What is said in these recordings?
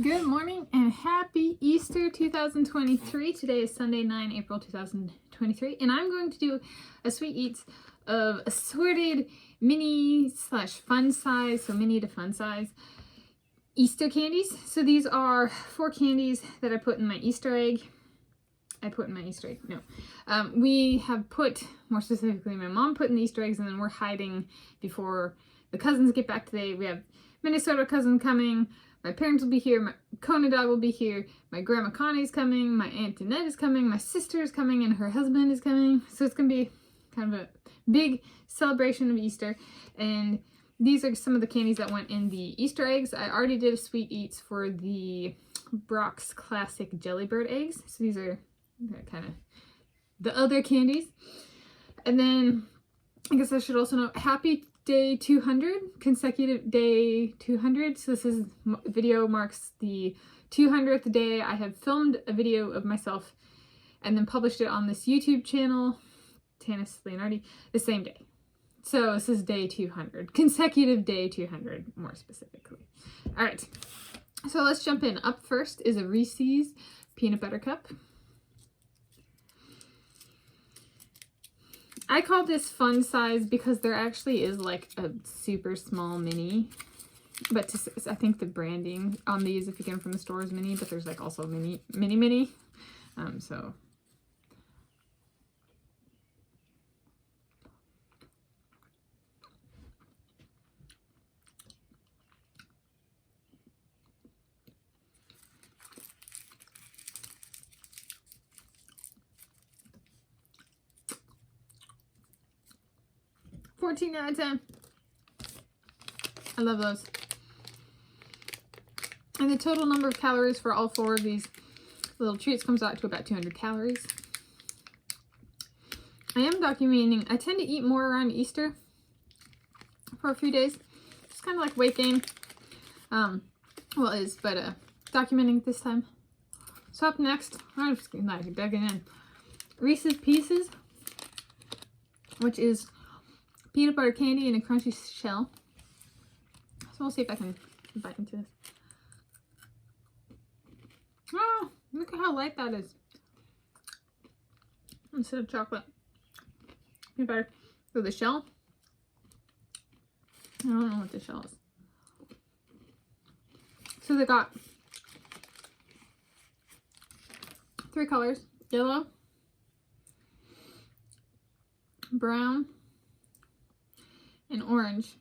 Good morning and happy Easter 2023. Today is Sunday, 9 April 2023, and I'm going to do a sweet eats of assorted mini slash fun size, so mini to fun size Easter candies. So these are 4 candies that I put in my Easter egg. We have put, more specifically, my mom put in the Easter eggs, and then we're hiding before the cousins get back today. We have Minnesota cousin coming. My parents will be here, my Kona dog will be here, my grandma Connie's coming, my Aunt Danette is coming, my sister is coming, and her husband is coming. So it's going to be kind of a big celebration of Easter. And these are some of the candies that went in the Easter eggs. I already did a sweet eats for the Brock's Classic Jellybird eggs. So these are kind of the other candies. And then I guess I should also know, happy day 200, consecutive day 200. So this video marks the 200th day I have filmed a video of myself and then published it on this YouTube channel, Tanis Leonhardi, the same day. So this is day 200, consecutive day 200 more specifically. All right, so let's jump in. Up first is a Reese's peanut butter cup. I call this fun size because there actually is like a super small mini, but I think the branding on these, if you get them from the store, is mini, but there's like also mini. So $14 out of 10. I love those. And the total number of calories for all 4 of these little treats comes out to about 200 calories. I am documenting. I tend to eat more around Easter for a few days. It's kind of like weight gain. Documenting this time. So up next, I'm just digging in. Reese's Pieces, which is peanut butter candy in a crunchy shell. So we'll see if I can bite into this. Oh, look at how light that is. Instead of chocolate. Peanut butter. So the shell. I don't know what the shell is. So they got 3 colors. Yellow, brown, and orange.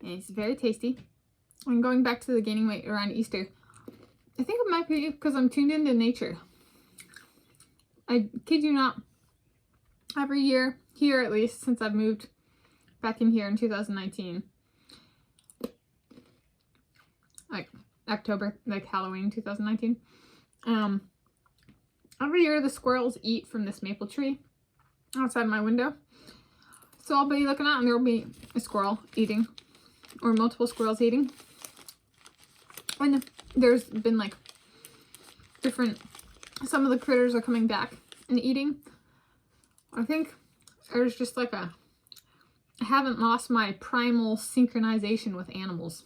And it's very tasty. And going back to the gaining weight around Easter, I think it might be because I'm tuned into nature. I kid you not, every year, here at least, since I've moved back in here in 2019, like October, like Halloween 2019, every year the squirrels eat from this maple tree outside my window. So I'll be looking out and there will be a squirrel eating, or multiple squirrels eating. And there's been like some of the critters are coming back and eating. I think there's just like I haven't lost my primal synchronization with animals.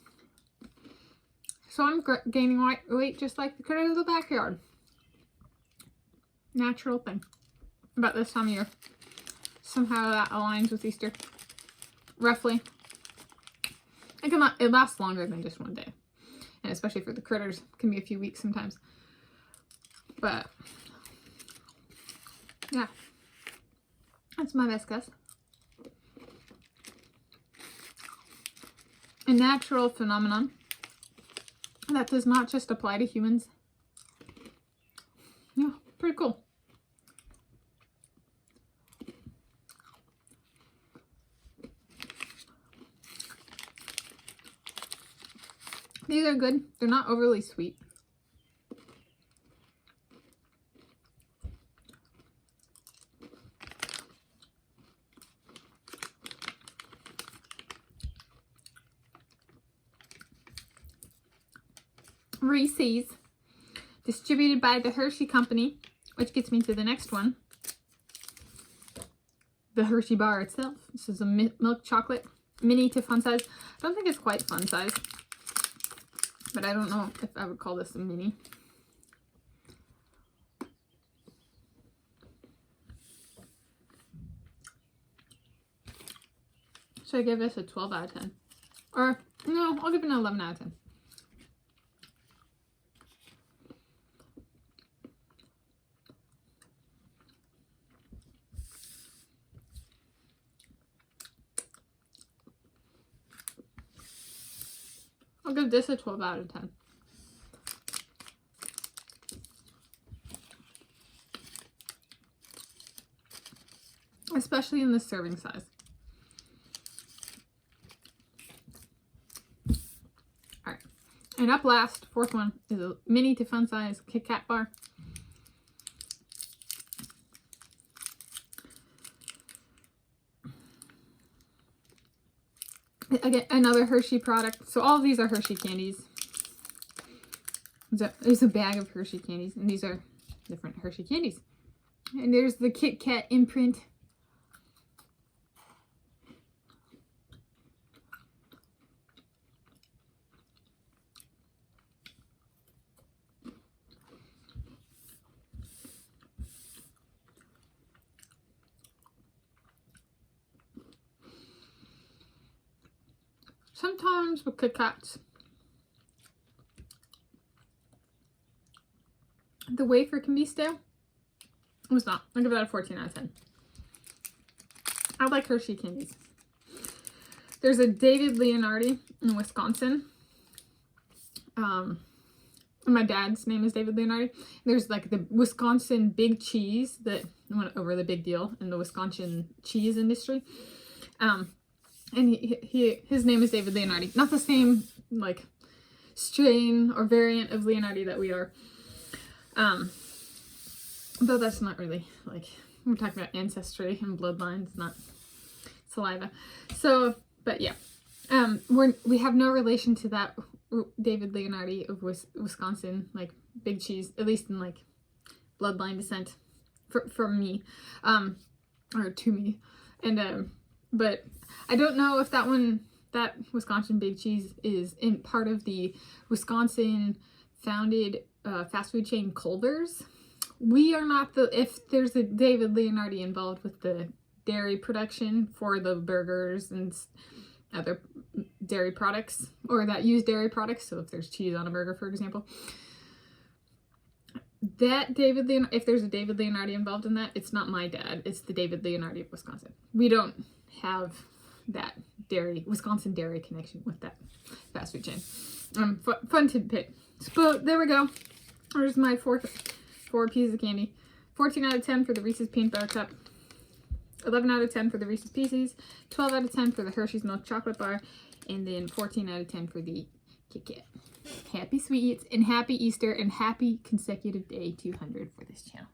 So I'm gaining weight just like the critters of the backyard. Natural thing about this time of year. Somehow that aligns with Easter, roughly. It lasts longer than just one day, and especially for the critters, it can be a few weeks sometimes. But yeah, that's my best guess. A natural phenomenon that does not just apply to humans. Yeah, pretty cool. These are good. They're not overly sweet. Reese's, distributed by the Hershey company, which gets me to the next one. The Hershey bar itself. This is a milk chocolate mini to fun size. I don't think it's quite fun size. but I don't know if I would call this a mini. Should I give this a 12 out of 10? Or, no, I'll give it an 11 out of 10. I'll give this a 12 out of 10. Especially in the serving size. Alright. And up last, fourth one, is a mini to fun size KitKat bar. Again, another Hershey product. So all of these are Hershey candies. There's a bag of Hershey candies, and these are different Hershey candies. And there's the KitKat imprint. Sometimes with KitKats, the wafer can be stale. It was not. I'll give that a 14 out of 10. I like Hershey candies. There's a David Leonhardi in Wisconsin. My dad's name is David Leonhardi. There's like the Wisconsin big cheese that went over the big deal in the Wisconsin cheese industry. And his name is David Leonhardi. Not the same, like, strain or variant of Leonhardi that we are. Though that's not really, like, we're talking about ancestry and bloodlines, not saliva. So, but yeah. We have no relation to that David Leonhardi of Wisconsin, like, big cheese, at least in, like, bloodline descent from me, or to me. And, but I don't know if that Wisconsin big cheese is in part of the Wisconsin founded fast food chain Culver's. We are not if there's a David Leonhardi involved with the dairy production for the burgers and other dairy products, or that use dairy products. So if there's cheese on a burger, for example, if there's a David Leonhardi involved in that, it's not my dad. It's the David Leonhardi of Wisconsin. We don't have that Wisconsin dairy connection with that fast food chain. Fun tidbit. So there we go. There's my four pieces of candy. 14 out of 10 for the Reese's Peanut Butter Cup. 11 out of 10 for the Reese's Pieces. 12 out of 10 for the Hershey's Milk Chocolate Bar. And then 14 out of 10 for the KitKat. Happy sweet eats and happy Easter and happy consecutive day 200 for this channel.